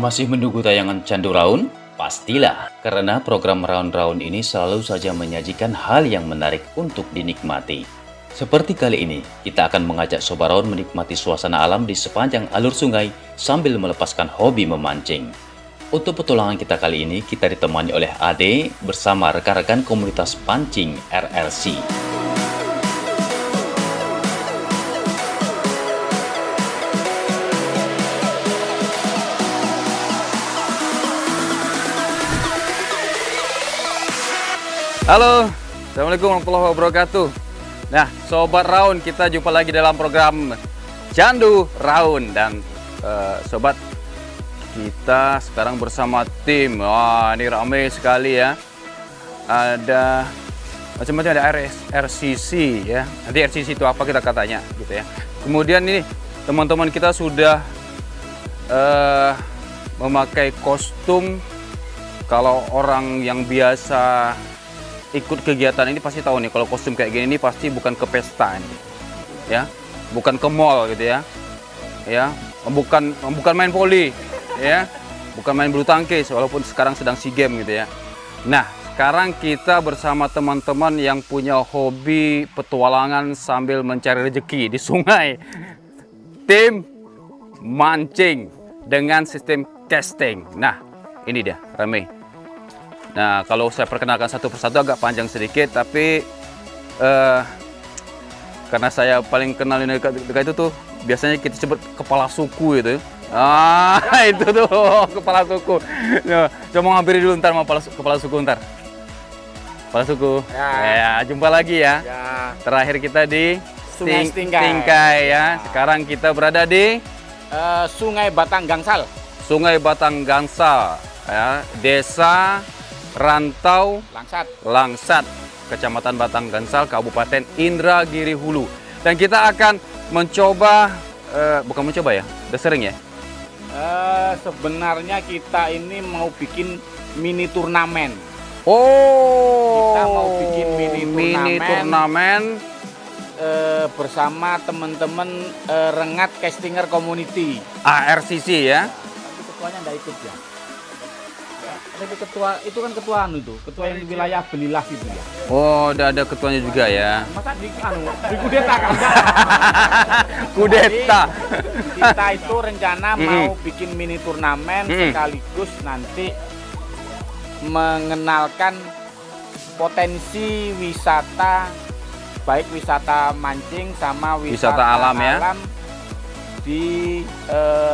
Masih menunggu tayangan Candu Raun? Pastilah, karena program Raun-Raun ini selalu saja menyajikan hal yang menarik untuk dinikmati. Seperti kali ini, kita akan mengajak Sobat Raun menikmati suasana alam di sepanjang alur sungai sambil melepaskan hobi memancing. Untuk petualangan kita kali ini, kita ditemani oleh Ade bersama rekan-rekan komunitas pancing RLC. Halo, Assalamualaikum warahmatullahi wabarakatuh. Nah, Sobat Raun, kita jumpa lagi dalam program Candu Raun. Dan Sobat, kita sekarang bersama tim. Wah, ini ramai sekali ya. Ada macam-macam, ada RCC ya. Nanti RCC itu apa kita katanya gitu ya. Kemudian ini teman-teman kita sudah memakai kostum. Kalau orang yang biasa ikut kegiatan ini pasti tahu nih, kalau kostum kayak gini ini pasti bukan ke pesta ini, ya, bukan ke mall gitu ya, bukan main voli, ya, bukan main bulu tangkis, walaupun sekarang sedang SEA Games gitu ya. Nah, sekarang kita bersama teman-teman yang punya hobi petualangan sambil mencari rezeki di sungai, tim mancing dengan sistem casting. Nah, ini dia ramai. Nah, kalau saya perkenalkan satu persatu agak panjang sedikit, tapi karena saya paling kenal ini dekat itu tuh, biasanya kita sebut kepala suku itu. Ah, itu tuh kepala suku. Nah, coba hampiri dulu ntar sama kepala suku ntar. Kepala suku. Ya, jumpa lagi ya. Terakhir kita di Sungai Stingkai ya. Sekarang kita berada di Sungai Batang Gangsal. Sungai Batang Gangsal ya, Desa Rantau Langsat, Kecamatan Batang Gangsal, Kabupaten Indragiri Hulu. Dan kita akan mencoba, bukan mencoba ya, udah sering ya? Sebenarnya kita ini mau bikin mini turnamen. Oh, kita mau bikin mini turnamen bersama teman-teman Rengat Castinger Community. RCC ya? Tapi ketuanya nggak ikut ya. Tapi ketua itu kan ketua yang di wilayah Belilah gitu ya. Oh, udah ada ketuanya juga ya. Masa di kudeta kan? Kudeta. Jadi, kita itu rencana mau bikin mini turnamen sekaligus nanti mengenalkan potensi wisata, baik wisata mancing sama wisata alam ya. Di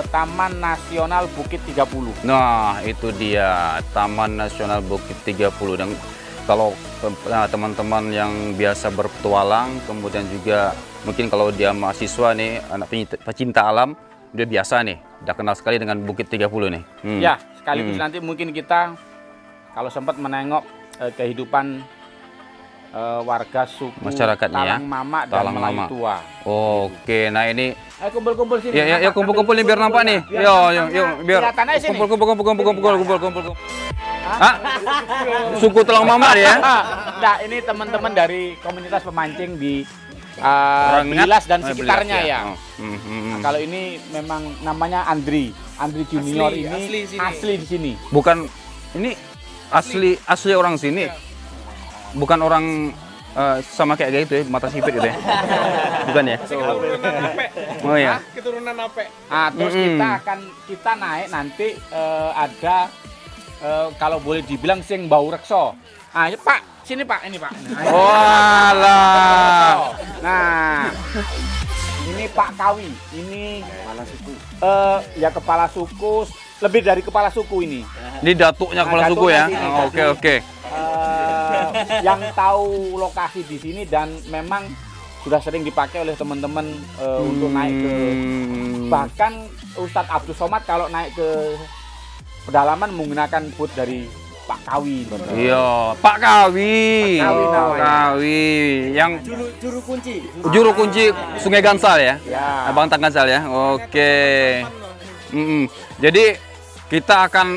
Taman Nasional Bukit 30. Nah, itu dia Taman Nasional Bukit 30. Dan kalau teman-teman yang biasa berpetualang, kemudian juga mungkin kalau dia mahasiswa nih, anak pecinta alam, dia biasa nih, udah kenal sekali dengan Bukit 30 nih. Ya, sekaligus nanti mungkin kita kalau sempat menengok kehidupan warga suku masyarakatnya Talang Mama dan Melayu Tua. Oke, nah ini kumpul-kumpul sini. Ya, kumpul-kumpul nih biar nampak nih. Yuk, biar kumpul. Suku Talang Mama ya. Nah, ini teman-teman dari komunitas pemancing di Belilas dan sekitarnya ya. Nah, kalau ini memang namanya Andri Junior, ini asli di sini. Bukan, ini asli orang sini. Bukan orang sama kayak gitu ya, mata sipit gitu ya. Bukan ya? Oh ya. Keturunan Ape. Ah, terus kita naik nanti ada kalau boleh dibilang sing bau rekso. Ah, Pak, sini Pak, ini Pak. Walah. Nah, ini Pak Kawi, ini kepala suku. Ya kepala suku, lebih dari kepala suku ini. Ini datuknya kepala suku ya. Oke. Yang tahu lokasi di sini dan memang sudah sering dipakai oleh teman-teman untuk naik ke, bahkan Ustadz Abdul Somad kalau naik ke pedalaman menggunakan boot dari Pak Kawi. Iya, Pak Kawi. Pak Kawi yang juru kunci Sungai Gansal ya. Abang Tang Gansal ya. Oke. Jadi kita akan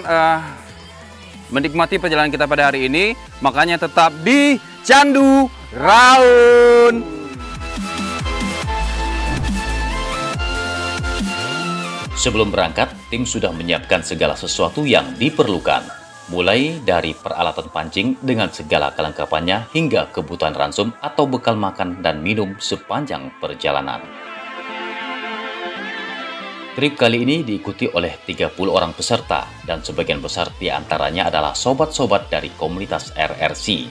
menikmati perjalanan kita pada hari ini, makanya tetap di Candu Raun. Sebelum berangkat, tim sudah menyiapkan segala sesuatu yang diperlukan. Mulai dari peralatan pancing dengan segala kelengkapannya hingga kebutuhan ransum atau bekal makan dan minum sepanjang perjalanan. Trip kali ini diikuti oleh 30 orang peserta dan sebagian besar diantaranya adalah sobat-sobat dari komunitas RRC.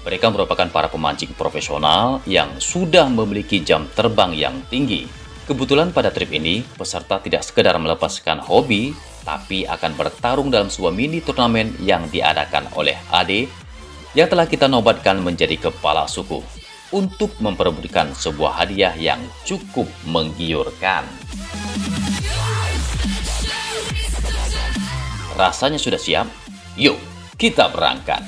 Mereka merupakan para pemancing profesional yang sudah memiliki jam terbang yang tinggi. Kebetulan pada trip ini, peserta tidak sekedar melepaskan hobi, tapi akan bertarung dalam sebuah mini turnamen yang diadakan oleh Ade yang telah kita nobatkan menjadi kepala suku untuk memperebutkan sebuah hadiah yang cukup menggiurkan. Rasanya sudah siap? Yuk, kita berangkat!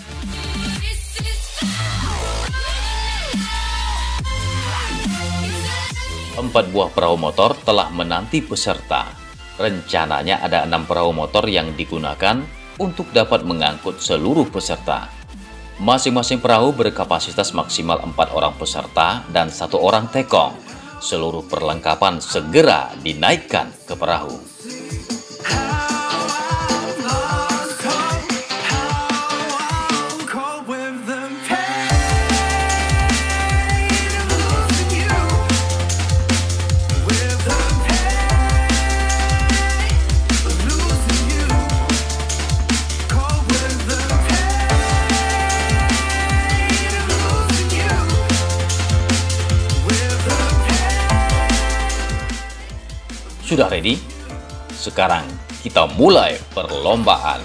Empat buah perahu motor telah menanti peserta. Rencananya ada 6 perahu motor yang digunakan untuk dapat mengangkut seluruh peserta. Masing-masing perahu berkapasitas maksimal 4 orang peserta dan 1 orang tekong. Seluruh perlengkapan segera dinaikkan ke perahu. Sudah ready? Sekarang kita mulai perlombaan.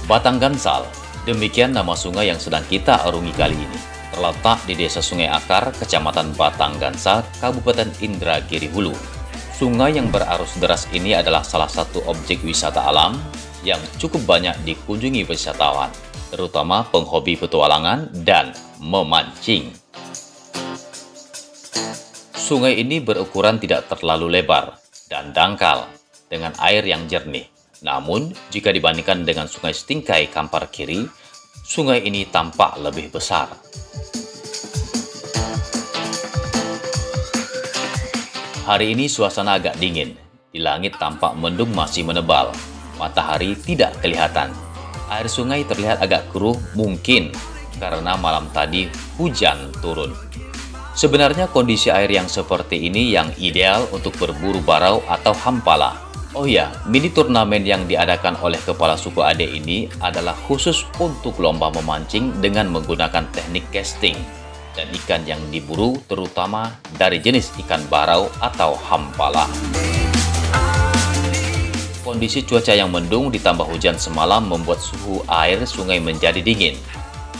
Batang Gansal, demikian nama sungai yang sedang kita arungi kali ini. Terletak di Desa Sungai Akar, Kecamatan Batang Gansal, Kabupaten Indragiri Hulu. Sungai yang berarus deras ini adalah salah satu objek wisata alam yang cukup banyak dikunjungi wisatawan, terutama penghobi petualangan dan memancing. Sungai ini berukuran tidak terlalu lebar dan dangkal dengan air yang jernih. Namun, jika dibandingkan dengan Sungai Stingkai Kampar Kiri, sungai ini tampak lebih besar. Hari ini suasana agak dingin. Di langit tampak mendung masih menebal. Matahari tidak kelihatan. Air sungai terlihat agak keruh mungkin karena malam tadi hujan turun. Sebenarnya kondisi air yang seperti ini yang ideal untuk berburu barau atau hampala. Oh ya, mini turnamen yang diadakan oleh kepala suku Ade ini adalah khusus untuk lomba memancing dengan menggunakan teknik casting dan ikan yang diburu terutama dari jenis ikan barau atau hampala. Kondisi cuaca yang mendung ditambah hujan semalam membuat suhu air sungai menjadi dingin.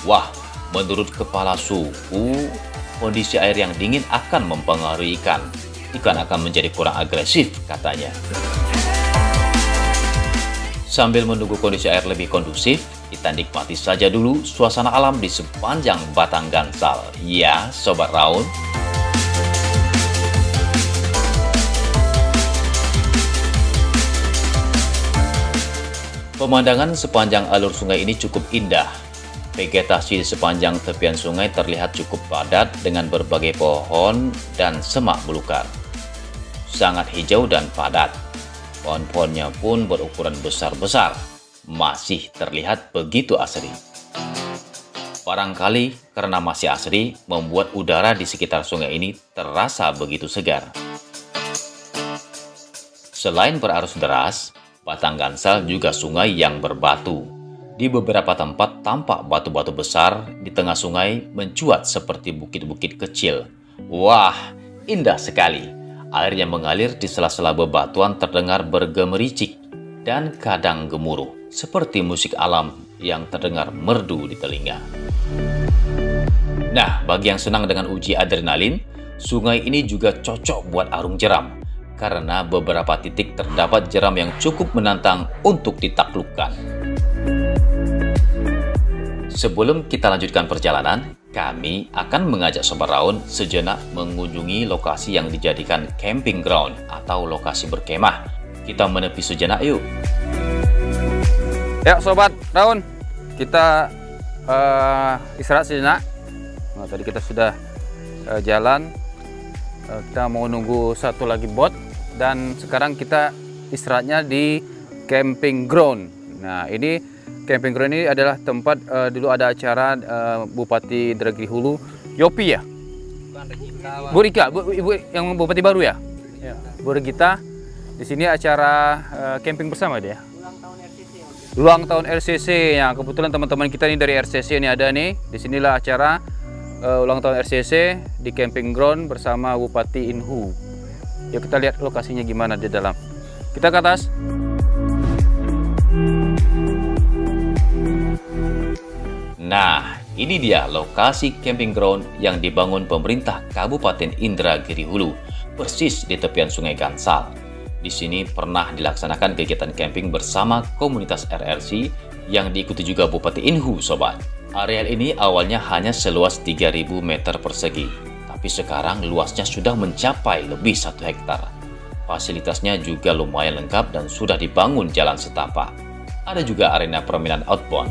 Wah, menurut kepala suku, kondisi air yang dingin akan mempengaruhi ikan. Ikan akan menjadi kurang agresif katanya. Sambil menunggu kondisi air lebih kondusif, kita nikmati saja dulu suasana alam di sepanjang Batang Gansal. Ya, Sobat Raun. Pemandangan sepanjang alur sungai ini cukup indah. Vegetasi di sepanjang tepian sungai terlihat cukup padat dengan berbagai pohon dan semak belukar. Sangat hijau dan padat. Pohon-pohonnya pun berukuran besar-besar. Masih terlihat begitu asri. Barangkali karena masih asri, membuat udara di sekitar sungai ini terasa begitu segar. Selain berarus deras, Batang Gansal juga sungai yang berbatu. Di beberapa tempat tampak batu-batu besar di tengah sungai mencuat seperti bukit-bukit kecil. Wah, indah sekali. Air yang mengalir di sela-sela bebatuan terdengar bergemericik dan kadang gemuruh, seperti musik alam yang terdengar merdu di telinga. Nah, bagi yang senang dengan uji adrenalin, sungai ini juga cocok buat arung jeram. Karena beberapa titik terdapat jeram yang cukup menantang untuk ditaklukkan. Sebelum kita lanjutkan perjalanan, kami akan mengajak Sobat Raun sejenak mengunjungi lokasi yang dijadikan camping ground atau lokasi berkemah. Kita menepi sejenak yuk. Ya Sobat Raun, kita istirahat sejenak. Nah, tadi kita sudah jalan, kita mau nunggu satu lagi bot. Dan sekarang kita istirahatnya di camping ground. Nah, ini camping ground ini adalah tempat dulu ada acara Bupati Indragiri Hulu, Yopi ya? Bu Rika, Ibu yang Bupati baru ya? Ya. Bu Regita, di sini acara camping bersama dia. Ulang tahun RCC ya. Kebetulan teman-teman kita ini dari RCC ini ada nih. Disinilah acara ulang tahun RCC di camping ground bersama Bupati Inhu. Yuk kita lihat lokasinya gimana di dalam. Kita ke atas. Nah, ini dia lokasi camping ground yang dibangun pemerintah Kabupaten Indragiri Hulu, persis di tepian Sungai Gansal. Di sini pernah dilaksanakan kegiatan camping bersama komunitas RRC yang diikuti juga Bupati Inhu, Sobat. Areal ini awalnya hanya seluas 3.000 meter persegi. Tapi sekarang luasnya sudah mencapai lebih 1 hektar. Fasilitasnya juga lumayan lengkap dan sudah dibangun jalan setapak. Ada juga arena permainan outbound.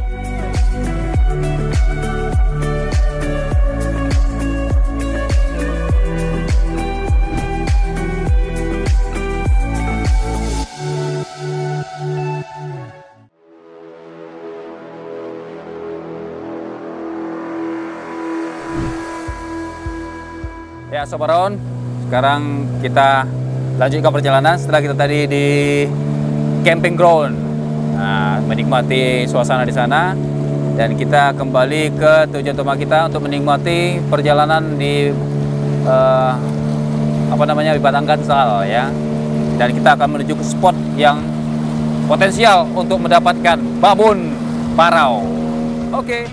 Ya Sobat Raun, sekarang kita lanjutkan perjalanan setelah kita tadi di camping ground. Nah, menikmati suasana di sana dan kita kembali ke tujuan utama kita untuk menikmati perjalanan di di Batang Gansal ya. Dan kita akan menuju ke spot yang potensial untuk mendapatkan babon barau. Oke.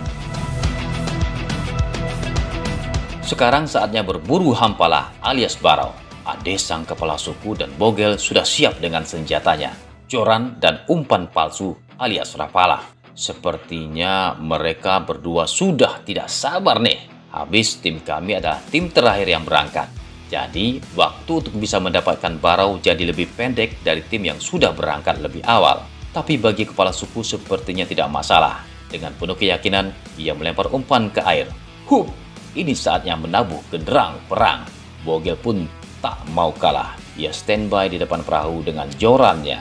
Sekarang saatnya berburu hampalah alias barau. Ade sang kepala suku dan Bogel sudah siap dengan senjatanya, joran dan umpan palsu alias rapala. Sepertinya mereka berdua sudah tidak sabar nih. Habis tim kami adalah tim terakhir yang berangkat. Jadi waktu untuk bisa mendapatkan barau jadi lebih pendek dari tim yang sudah berangkat lebih awal. Tapi bagi kepala suku sepertinya tidak masalah. Dengan penuh keyakinan, ia melempar umpan ke air. Hup! Ini saatnya menabuh genderang perang. Bogel pun tak mau kalah. Ia standby di depan perahu dengan jorannya.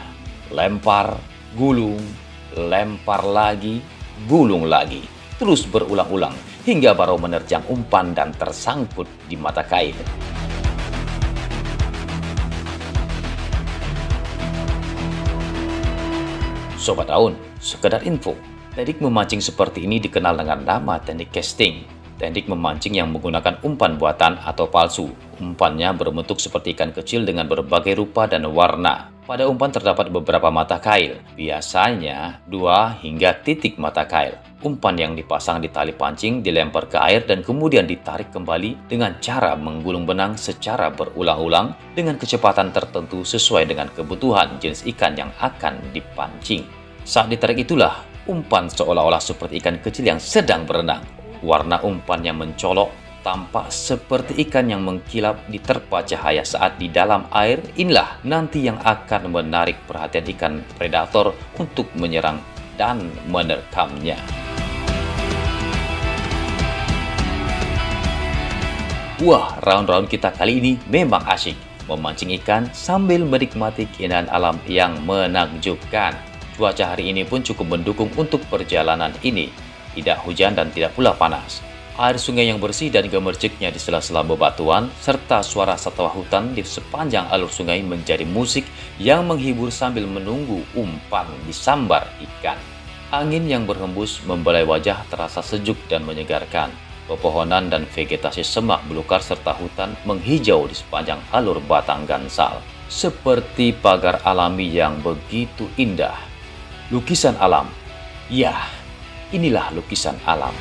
Lempar, gulung, lempar lagi, gulung lagi. Terus berulang-ulang hingga barau menerjang umpan dan tersangkut di mata kail. Sobat Raun, sekedar info. Teknik memancing seperti ini dikenal dengan nama teknik casting. Teknik memancing yang menggunakan umpan buatan atau palsu. Umpannya berbentuk seperti ikan kecil dengan berbagai rupa dan warna. Pada umpan terdapat beberapa mata kail, biasanya 2 hingga titik mata kail. Umpan yang dipasang di tali pancing dilempar ke air dan kemudian ditarik kembali dengan cara menggulung benang secara berulang-ulang dengan kecepatan tertentu sesuai dengan kebutuhan jenis ikan yang akan dipancing. Saat ditarik itulah, umpan seolah-olah seperti ikan kecil yang sedang berenang. Warna umpan yang mencolok, tampak seperti ikan yang mengkilap di terpa cahaya saat di dalam air. Inilah nanti yang akan menarik perhatian ikan predator untuk menyerang dan menerkamnya. Wah, round-round kita kali ini memang asyik memancing ikan sambil menikmati keindahan alam yang menakjubkan. Cuaca hari ini pun cukup mendukung untuk perjalanan ini. Tidak hujan dan tidak pula panas. Air sungai yang bersih dan gemerciknya di sela-sela bebatuan, serta suara satwa hutan di sepanjang alur sungai menjadi musik yang menghibur sambil menunggu umpan disambar ikan. Angin yang berhembus membelai wajah terasa sejuk dan menyegarkan. Pepohonan dan vegetasi semak belukar serta hutan menghijau di sepanjang alur Batang Gansal. Seperti pagar alami yang begitu indah. Lukisan alam. Ya, inilah lukisan alam.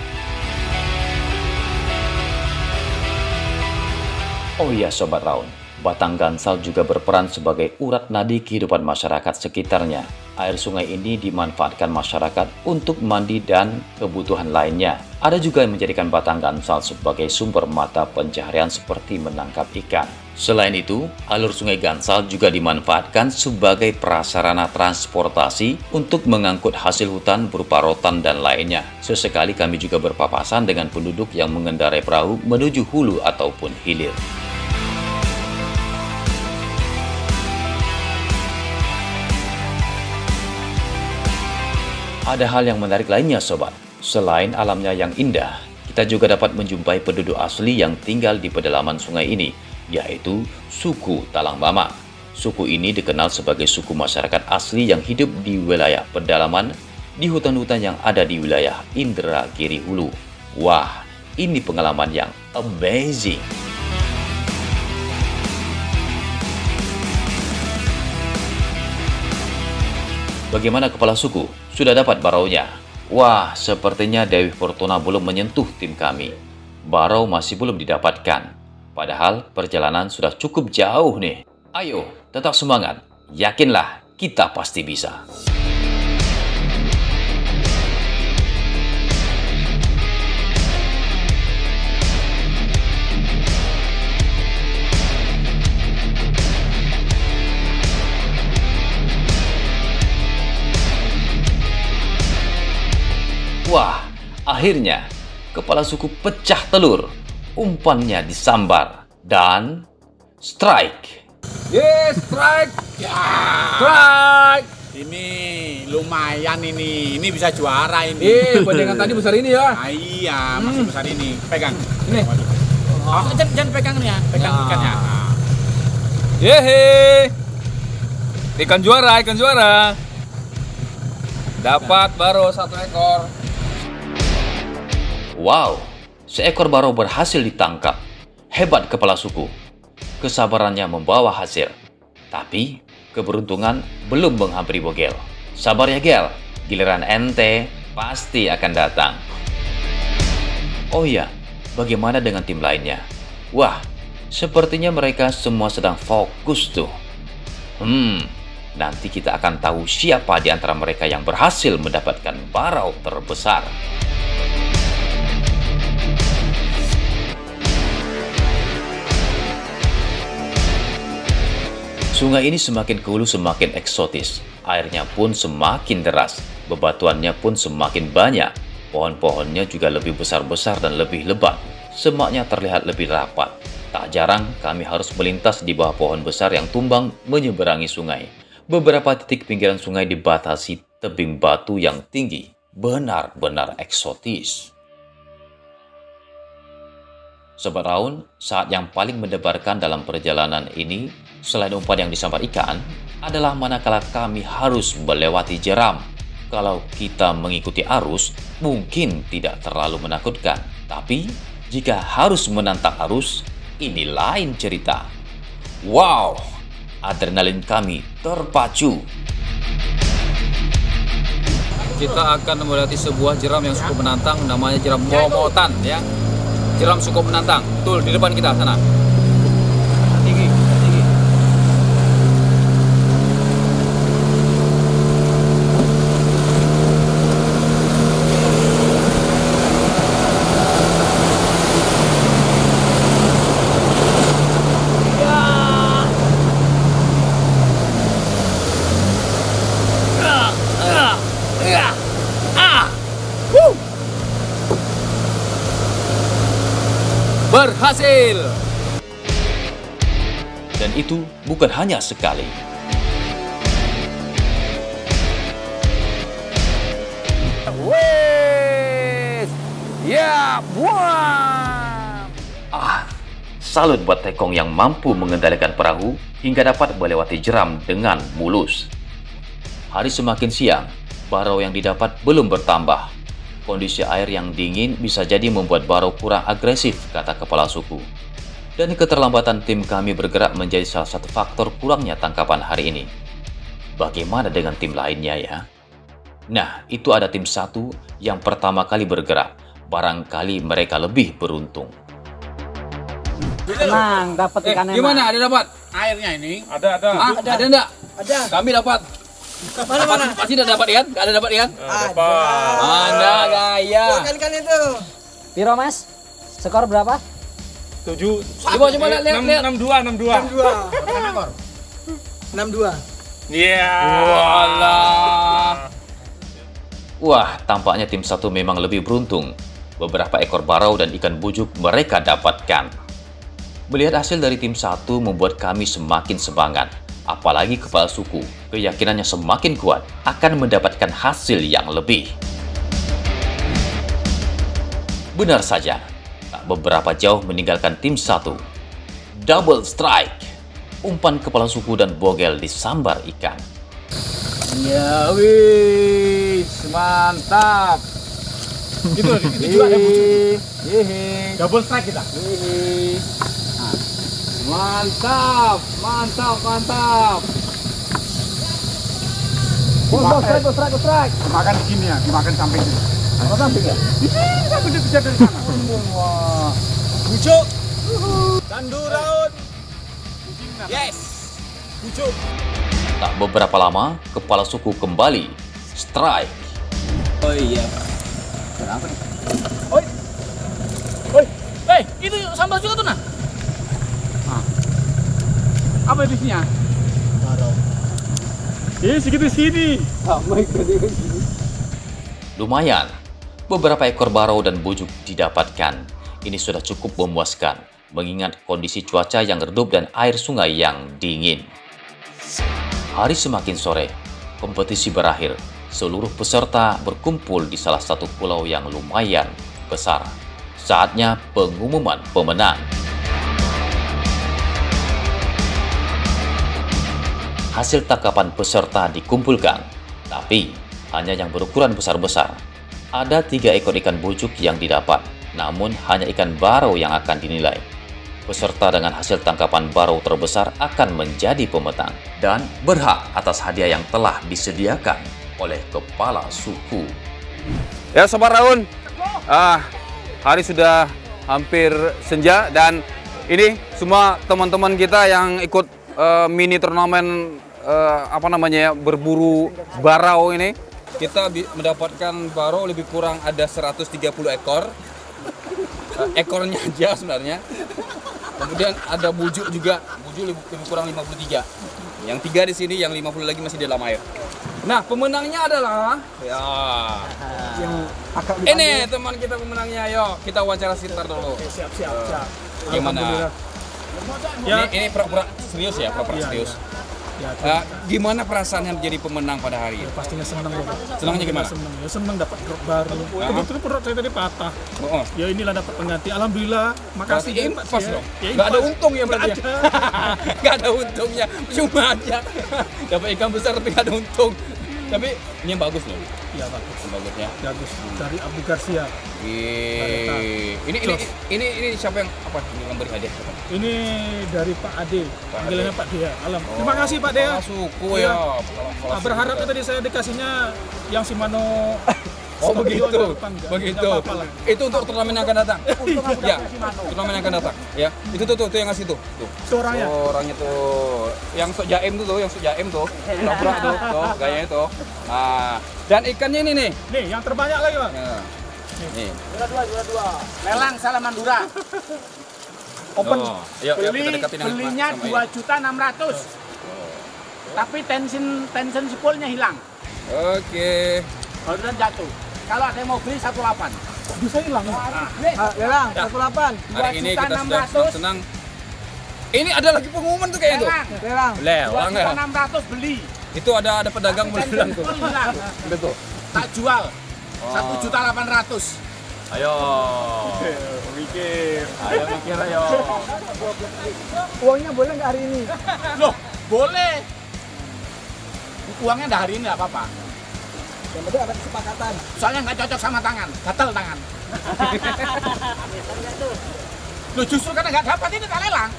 Oh iya Sobat Raun, Batang Gansal juga berperan sebagai urat nadi kehidupan masyarakat sekitarnya. Air sungai ini dimanfaatkan masyarakat untuk mandi dan kebutuhan lainnya. Ada juga yang menjadikan Batang Gansal sebagai sumber mata pencaharian seperti menangkap ikan. Selain itu, alur sungai Gansal juga dimanfaatkan sebagai prasarana transportasi untuk mengangkut hasil hutan berupa rotan dan lainnya. Sesekali kami juga berpapasan dengan penduduk yang mengendarai perahu menuju hulu ataupun hilir. Ada hal yang menarik lainnya Sobat. Selain alamnya yang indah, kita juga dapat menjumpai penduduk asli yang tinggal di pedalaman sungai ini, yaitu suku Talang Mama. Suku ini dikenal sebagai suku masyarakat asli yang hidup di wilayah pedalaman di hutan-hutan yang ada di wilayah Indragiri Hulu. Wah, ini pengalaman yang amazing. Bagaimana kepala suku? Sudah dapat baraunya? Wah, sepertinya Dewi Fortuna belum menyentuh tim kami. Barau masih belum didapatkan. Padahal perjalanan sudah cukup jauh nih. Ayo, tetap semangat. Yakinlah, kita pasti bisa. Wah, akhirnya kepala suku pecah telur. Umpannya disambar dan strike. Yes, strike. Ya. Strike. Ini lumayan ini. Ini bisa juara ini. Bandingan tadi besar ini ya. Ah, iya, masih besar ini. Pegang. Ini. Oh, jangan pegang nih ya. Pegang ikannya. Yehe. Ikan juara, ikan juara. Dapat baru 1 ekor. Wow, seekor barau berhasil ditangkap. Hebat kepala suku. Kesabarannya membawa hasil. Tapi, keberuntungan belum menghampiri Bogel. Sabar ya Gel, giliran ente pasti akan datang. Oh iya, bagaimana dengan tim lainnya? Wah, sepertinya mereka semua sedang fokus tuh. Nanti kita akan tahu siapa di antara mereka yang berhasil mendapatkan barau terbesar. Sungai ini semakin ke hulu semakin eksotis, airnya pun semakin deras, bebatuannya pun semakin banyak, pohon-pohonnya juga lebih besar-besar dan lebih lebat, semaknya terlihat lebih rapat. Tak jarang kami harus melintas di bawah pohon besar yang tumbang menyeberangi sungai. Beberapa titik pinggiran sungai dibatasi tebing batu yang tinggi, benar-benar eksotis. Sobat Raun, saat yang paling mendebarkan dalam perjalanan ini, selain umpan yang disambar ikan, adalah manakala kami harus melewati jeram. Kalau kita mengikuti arus, mungkin tidak terlalu menakutkan. Tapi, jika harus menantang arus, ini lain cerita. Wow, adrenalin kami terpacu. Kita akan melewati sebuah jeram yang cukup menantang, namanya jeram Momotan ya. Jeram cukup menantang. Betul, di depan kita sana. Tinggi, tinggi. berhasil. Dan itu bukan hanya sekali. Wes, ya, buang. Salut buat Tekong yang mampu mengendalikan perahu hingga dapat melewati jeram dengan mulus. Hari semakin siang, barau yang didapat belum bertambah. Kondisi air yang dingin bisa jadi membuat barau kurang agresif, kata kepala suku. Dan keterlambatan tim kami bergerak menjadi salah satu faktor kurangnya tangkapan hari ini. Bagaimana dengan tim lainnya ya? Nah, itu ada tim 1 yang pertama kali bergerak. Barangkali mereka lebih beruntung. Tenang, dapat ikan enak. Gimana? Ada dapat? Airnya ini Ada enggak? Ada. Kami dapat. Mana? Pasti udah dapat ikan? Gak ada dapat ikan? Ada. Ada gaya. Ikan itu. Piro Mas? Skor berapa? 7. Coba lihat. 62. 62. Iya. Walah. Wah, tampaknya tim 1 memang lebih beruntung. Beberapa ekor barau dan ikan bujuk mereka dapatkan. Melihat hasil dari tim 1 membuat kami semakin semangat. Apalagi kepala suku, keyakinannya semakin kuat akan mendapatkan hasil yang lebih. Benar saja, tak beberapa jauh meninggalkan tim 1. Double strike. Umpan kepala suku dan bogel disambar ikan. Ya wis, mantap. itu juga ada bujuk. Double strike kita. Mantap. Bos strike. Dimakan di sini ya, dimakan samping sini. Apa samping ya? Di sini sampai bisa dari sana. Bujuk. Candu raun. Yes. Bujuk. Tak beberapa lama, kepala suku kembali strike. Oh iya. Kenapa nih? Itu sambal juga tuh nah. Apa itu isinya? Barau. Segitu sini. Lumayan, beberapa ekor barau dan bujuk didapatkan. Ini sudah cukup memuaskan, mengingat kondisi cuaca yang redup dan air sungai yang dingin. Hari semakin sore, kompetisi berakhir. Seluruh peserta berkumpul di salah satu pulau yang lumayan besar. Saatnya pengumuman pemenang. Hasil tangkapan peserta dikumpulkan, tapi hanya yang berukuran besar-besar. Ada 3 ekor ikan bujuk yang didapat, namun hanya ikan barau yang akan dinilai. Peserta dengan hasil tangkapan barau terbesar akan menjadi pemenang dan berhak atas hadiah yang telah disediakan oleh kepala suku. Ya Sobat Raun, hari sudah hampir senja dan ini semua teman-teman kita yang ikut mini turnamen berburu barau ini. Kita mendapatkan barau lebih kurang ada 130 ekor. Ekornya aja sebenarnya. Kemudian ada bujuk juga, bujuk lebih kurang 53. Yang 3 di sini, yang 50 lagi masih di dalam air. Nah, pemenangnya adalah Yang akan ini teman kita pemenangnya. Yuk, kita wawancara sebentar dulu. siap. Gimana? Ini pura-pura serius ya, pura-pura serius. Gimana perasaannya menjadi pemenang pada hari ini? Pastinya senang loh. Senangnya gimana? Senang dapat grup baru. Kebetulan perut saya tadi patah. Ya inilah dapat pengganti. Alhamdulillah. Makasih ini Pak. pas dong. Ya, Nggak ada untung ya berarti. Nggak Nggak ada untungnya. Cuma aja dapat ikan besar tapi nggak ada untung. Tapi ini yang bagus loh. Iya bagus. Bagusnya. Bagus. Dari Abu Garcia. Ini siapa yang beri hadiah? Ini dari Pak Ade. Panggilannya Pak Dea. Terima kasih Pak Dea. Suku Iya. ya. Berharapnya tadi saya dikasihnya yang Shimano. Oh begitu, Nggak apa-apa lah. Itu untuk turnamen yang akan datang. Ya, turnamen yang akan datang. Ya, itu tuh yang ngasih tuh. Itu orangnya. Orangnya tuh, yang sok jaim tuh, pura-pura tuh, gayanya tuh. Nah, dan ikannya ini nih. Nih, yang terbanyak lagi Pak. Ya. Nih. Juara dua. Lelang Salamandura. Open. Yuk, kita deketin yang Belinya sama 2.600.000. Tapi tension spoolnya hilang. Oke. Barusan jatuh. Kalau ada yang mau beli 1.8. Bisa hilang. Lelang, 28. Hari ini kita sudah senang. Ini ada lagi pengumuman tuh kayaknya tuh. Lelang. Lelang ya. 2.600.000 beli. Itu ada pedagang bilang tuh. Betul. Tak jual. 1.800.000. Ayo. Mikir. Ayo mikir ayo. Uangnya boleh nggak hari ini? Loh, boleh. Uangnya dah hari ini nggak apa-apa. Yang penting ada kesepakatan. Soalnya nggak cocok sama tangan, gatel tangan. Loh, justru karena nggak dapat ini tak lelang.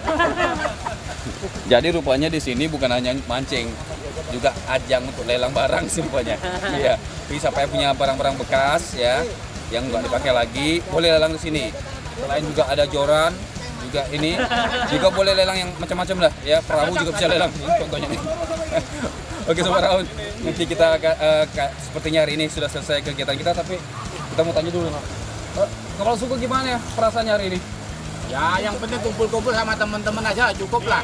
Jadi rupanya di sini bukan hanya mancing, juga ajang untuk lelang barang sih rupanya. Iya, bisa sampai punya barang-barang bekas ya, yang nggak dipakai lagi, boleh lelang di sini. Selain juga ada joran, juga ini, juga boleh lelang yang macam-macam lah ya. Perahu juga bisa lelang, ini contohnya. Oke Sobat Raun, nanti kita sepertinya hari ini sudah selesai kegiatan kita, tapi kita mau tanya dulu. Kepala suku gimana ya perasaannya hari ini? Ya, yang penting kumpul-kumpul sama teman-teman aja cukup lah.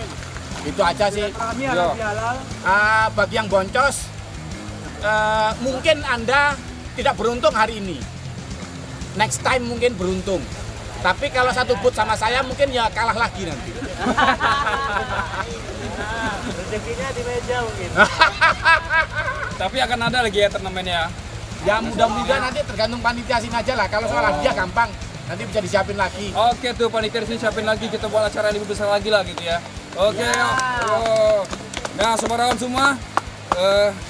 Itu aja sih. Bagi yang boncos, mungkin Anda tidak beruntung hari ini. Next time mungkin beruntung. Tapi kalau satu boot sama saya mungkin ya kalah lagi nanti. Rezekinya di meja mungkin. Tapi akan ada lagi ya turnamennya. Ya mudah-mudahan nanti tergantung panitia sini aja lah. Kalau soal hadiah gampang, nanti bisa disiapin lagi. Oke tuh panitia sini siapin lagi, kita buat acara yang lebih besar lagi lah gitu ya. Oke. Yo. Nah Sobat Raun semua,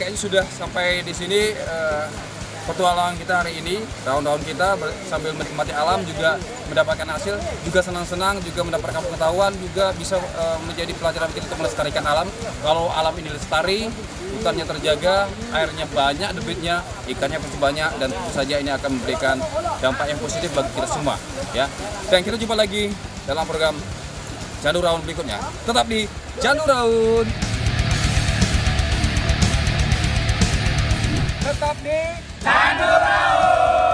kayaknya sudah sampai di sini petualangan kita hari ini, round-round kita sambil menikmati alam, juga mendapatkan hasil, juga senang-senang, juga mendapatkan pengetahuan, juga bisa menjadi pelajaran kita untuk melestarikan alam. Kalau alam ini lestari, hutannya terjaga, airnya banyak, debitnya, ikannya pasti banyak, dan tentu saja ini akan memberikan dampak yang positif bagi kita semua. Ya, dan kita jumpa lagi dalam program Candu Raun berikutnya. Tetap di Candu Raun. Tetap di Candu Raun.